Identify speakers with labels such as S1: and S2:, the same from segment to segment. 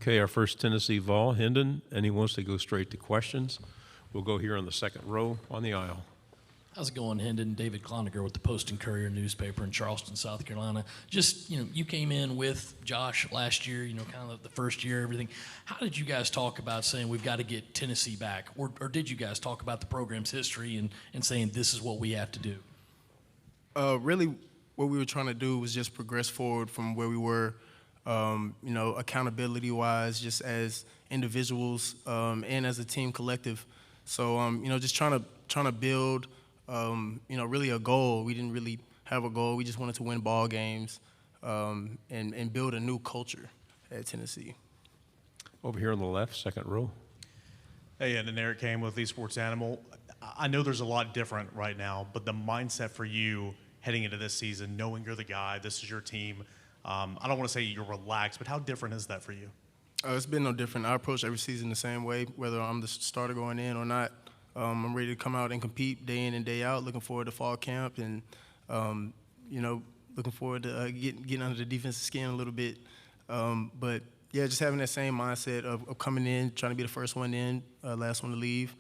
S1: Okay, our first Tennessee Vol, Hendon, and he wants to go straight to questions. We'll go here on the second row on the aisle.
S2: How's it going, Hendon? David Cloninger with the Post and Courier newspaper in Charleston, South Carolina. Just, you came in with Josh last year, kind of the first year, everything. How did you guys talk about saying we've got to get Tennessee back? Or did you guys talk about the program's history and saying this is what we have to do?
S3: Really, what we were trying to do was just progress forward from where we were, accountability-wise, just as individuals and as a team collective. So, just trying to build, really a goal. We didn't really have a goal. We just wanted to win ball games and build a new culture at Tennessee.
S1: Over here on the left, second row.
S4: Hey, and Eric Kane with Esports Animal. I know there's a lot different right now, but the mindset for you heading into this season, knowing you're the guy, this is your team, I don't want to say you're relaxed, but how different is that for you?
S3: It's been no different. I approach every season the same way, whether I'm the starter going in or not. I'm ready to come out and compete day in and day out, looking forward to fall camp and, looking forward to getting under the defensive skin a little bit. But, yeah, just having that same mindset of coming in, trying to be the first one in, last one to leave,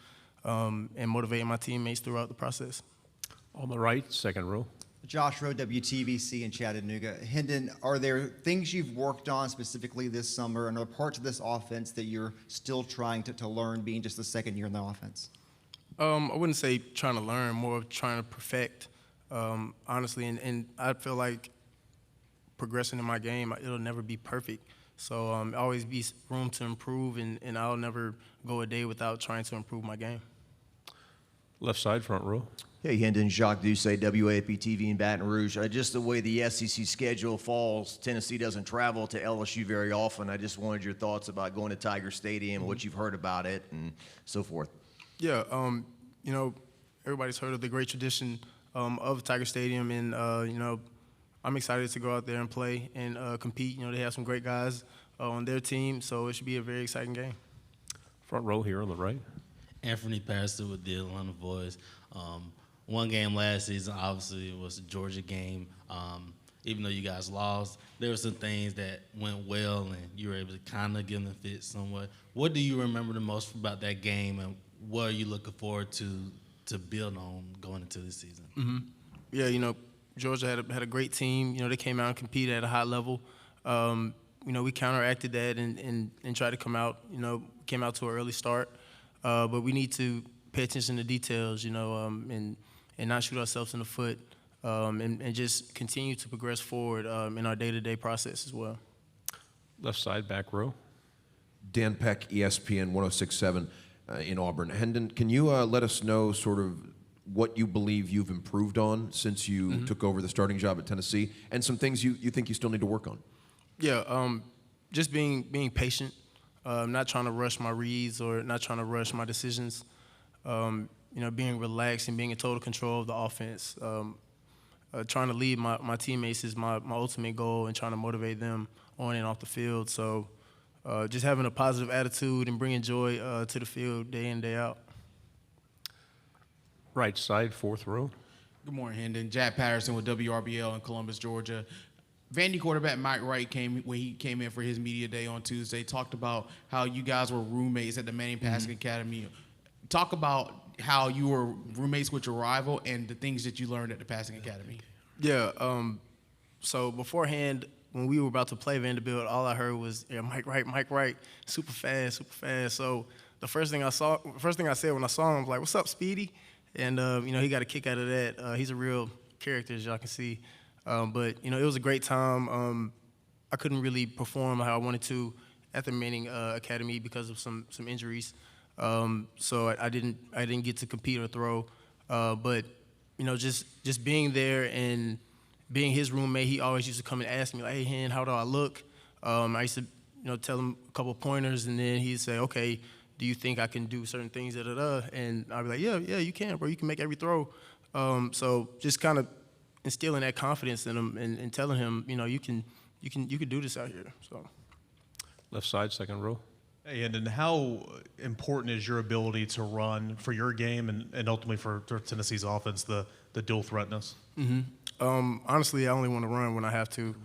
S3: and motivating my teammates throughout the process.
S1: On the right, second row.
S5: Josh Rowe, WTVC in Chattanooga. Hendon, are there things you've worked on specifically this summer, and are there parts of this offense that you're still trying to learn, being just the second year in the offense?
S3: I wouldn't say trying to learn, more of trying to perfect, honestly. And I feel like progressing in my game, it'll never be perfect. So always be room to improve, and I'll never go a day without trying to improve my game.
S1: Left side, front row.
S6: Hey, Hendon, Jacques Doucet, WAP-TV in Baton Rouge. Just the way the SEC schedule falls, Tennessee doesn't travel to LSU very often. I just wanted your thoughts about going to Tiger Stadium, what you've heard about it, and so forth. Yeah,
S3: everybody's heard of the great tradition of Tiger Stadium, and, I'm excited to go out there and play and compete. They have some great guys on their team, so it should be a very exciting game.
S1: Front row here on the right.
S7: Anthony Pastor with the Atlanta Vols. One game last season, obviously, was the Georgia game. Even though you guys lost, there were some things that went well, and you were able to kind of give them a fit somewhat. What do you remember the most about that game, and what are you looking forward to build on going into this season?
S3: Mm-hmm. Yeah, Georgia had a great team. They came out and competed at a high level. We counteracted that and tried to come out. Came out to an early start, but we need to pay attention to details. And not shoot ourselves in the foot, and just continue to progress forward in our day-to-day process as well.
S1: Left side, back row.
S8: Dan Peck, ESPN 106.7 in Auburn. Hendon, can you let us know sort of what you believe you've improved on since you took over the starting job at Tennessee, and some things you think you still need to work on?
S3: Yeah, just being patient, not trying to rush my reads or not trying to rush my decisions. Being relaxed and being in total control of the offense. Trying to lead my teammates is my ultimate goal, and trying to motivate them on and off the field. So just having a positive attitude and bringing joy to the field day in, day out.
S1: Right side, fourth row.
S9: Good morning, Hendon. Jack Patterson with WRBL in Columbus, Georgia. Vandy quarterback Mike Wright when he came in for his media day on Tuesday, talked about how you guys were roommates at the Manning Passing Academy. Talk about how you were roommates with your rival and the things that you learned at the Passing Academy.
S3: Yeah, so beforehand, when we were about to play Vanderbilt, all I heard was, Mike Wright, super fast. So the first thing I said when I saw him, I was like, what's up, Speedy? And, he got a kick out of that. He's a real character, as y'all can see. But, it was a great time. I couldn't really perform how I wanted to at the Manning Academy because of some injuries. So I didn't get to compete or throw. But, just being there and being his roommate, he always used to come and ask me, like, hey, Hen, how do I look? I used to, tell him a couple pointers, and then he'd say, okay, do you think I can do certain things, And I'd be like, yeah, you can, bro. You can make every throw. So just kind of instilling that confidence in him and telling him, you can do this out here. So.
S1: Left side, second row.
S4: Hey, and how important is your ability to run for your game and ultimately for Tennessee's offense, the dual threatness?
S3: Honestly, I only want to run when I have to.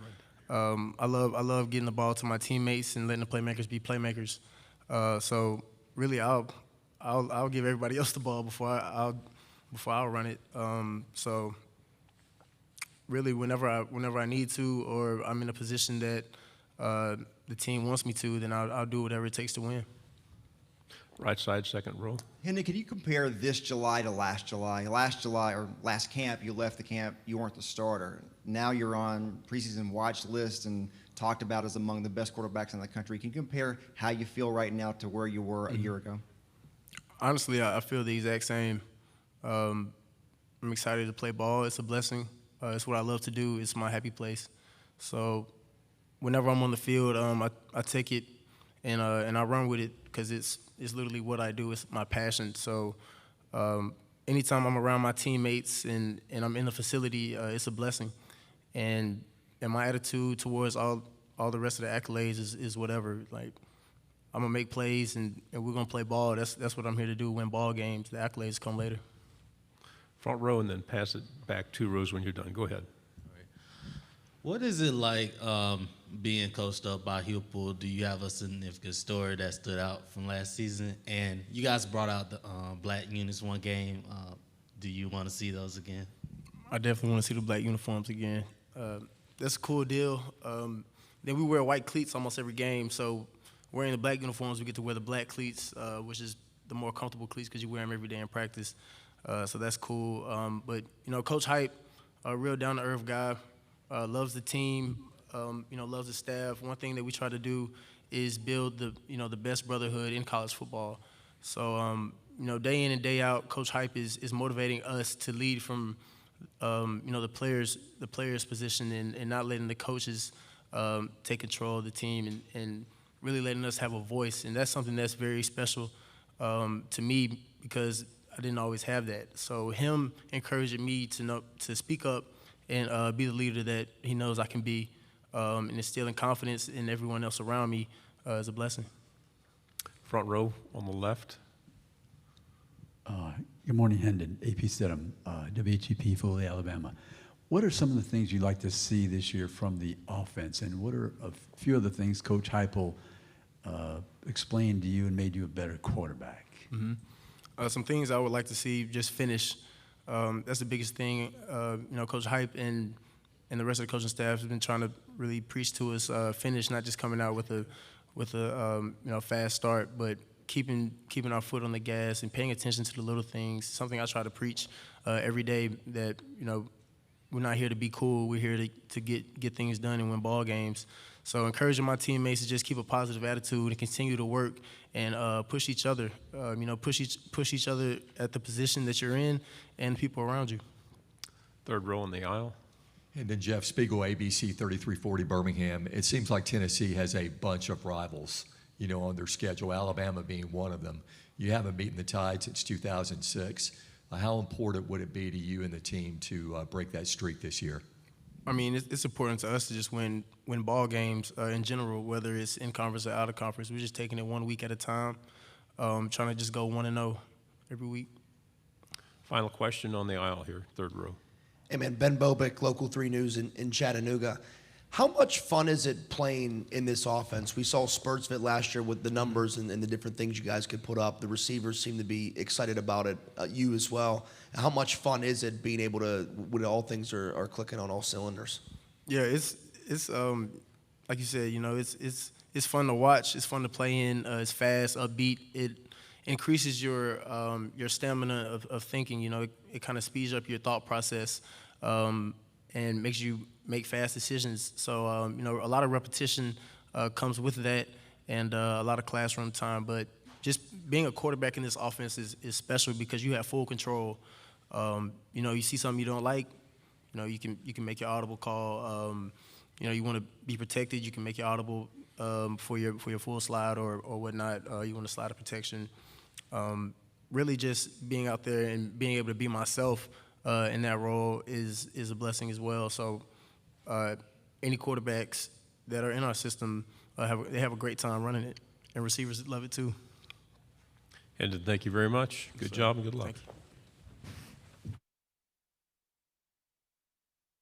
S3: I love getting the ball to my teammates and letting the playmakers be playmakers. So really, I'll give everybody else the ball before I'll run it. So really, whenever I need to, or I'm in a position that the team wants me to, then I'll do whatever it takes to win.
S1: Right side, second row.
S5: Hendon, can you compare this July to last July? Last July, or last camp, you left the camp, you weren't the starter. Now you're on preseason watch list and talked about as among the best quarterbacks in the country. Can you compare how you feel right now to where you were a year ago?
S3: Honestly, I feel the exact same. I'm excited to play ball. It's a blessing. It's what I love to do. It's my happy place. So whenever I'm on the field, I take it and I run with it because it's literally what I do. It's my passion. So anytime I'm around my teammates and I'm in the facility, it's a blessing. And my attitude towards all the rest of the accolades is whatever. Like, I'm gonna make plays and we're gonna play ball. That's what I'm here to do. Win ball games. The accolades come later.
S1: Front row, and then pass it back 2 rows when you're done. Go ahead.
S7: What is it like being coached up by Hupel? Do you have a significant story that stood out from last season? And you guys brought out the black units one game. Do you want to see those again?
S3: I definitely want to see the black uniforms again. That's a cool deal. Then we wear white cleats almost every game, so wearing the black uniforms, we get to wear the black cleats, which is the more comfortable cleats because you wear them every day in practice. So that's cool. But, Coach Hype, a real down-to-earth guy, loves the team, loves the staff. One thing that we try to do is build the best brotherhood in college football. So, day in and day out, Coach Hype is motivating us to lead from, the players' position and not letting the coaches take control of the team and really letting us have a voice. And that's something that's very special to me because I didn't always have that. So him encouraging me to speak up and be the leader that he knows I can be, and instilling confidence in everyone else around me is a blessing.
S1: Front row on the left.
S10: Good morning, Hendon. AP Stidham, WHEP, Foley, Alabama. What are some of the things you'd like to see this year from the offense, and what are a few of the things Coach Heupel explained to you and made you a better quarterback?
S3: Mm-hmm. Some things I would like to see just finish. That's the biggest thing. Coach Hype and the rest of the coaching staff has been trying to really preach to us finish, not just coming out with a fast start, but keeping our foot on the gas and paying attention to the little things. Something I try to preach every day that we're not here to be cool. We're here to get things done and win ball games. So encouraging my teammates to just keep a positive attitude and continue to work and push each other. Push each other at the position that you're in and people around you.
S1: Third row on the aisle.
S11: And then Jeff Spiegel, ABC 3340 Birmingham. It seems like Tennessee has a bunch of rivals, on their schedule, Alabama being one of them. You haven't beaten the Tide since 2006. How important would it be to you and the team to break that streak this year?
S3: I mean, it's important to us to just win ball games in general, whether it's in conference or out of conference. We're just taking it 1 week at a time, trying to just go 1-0 every week.
S1: Final question on the aisle here, third row.
S12: Hey, man, Ben Bobick, Local 3 News in Chattanooga. How much fun is it playing in this offense? We saw spurts of it last year with the numbers and the different things you guys could put up. The receivers seem to be excited about it, you as well. How much fun is it being able to, when all things are clicking on all cylinders?
S3: Yeah, it's like you said, it's fun to watch. It's fun to play in. It's fast, upbeat. It increases your stamina of thinking. It kind of speeds up your thought process and makes you make fast decisions. So, a lot of repetition comes with that and a lot of classroom time. But just being a quarterback in this offense is special because you have full control. You see something you don't like, you can make your audible call. You want to be protected, you can make your audible for your full slide or whatnot. You want a slide of protection. Really just being out there and being able to be myself in that role is a blessing as well. So any quarterbacks that are in our system, they have a great time running it, and receivers love it too.
S1: And thank you very much. Good job and good luck.
S3: Thank you.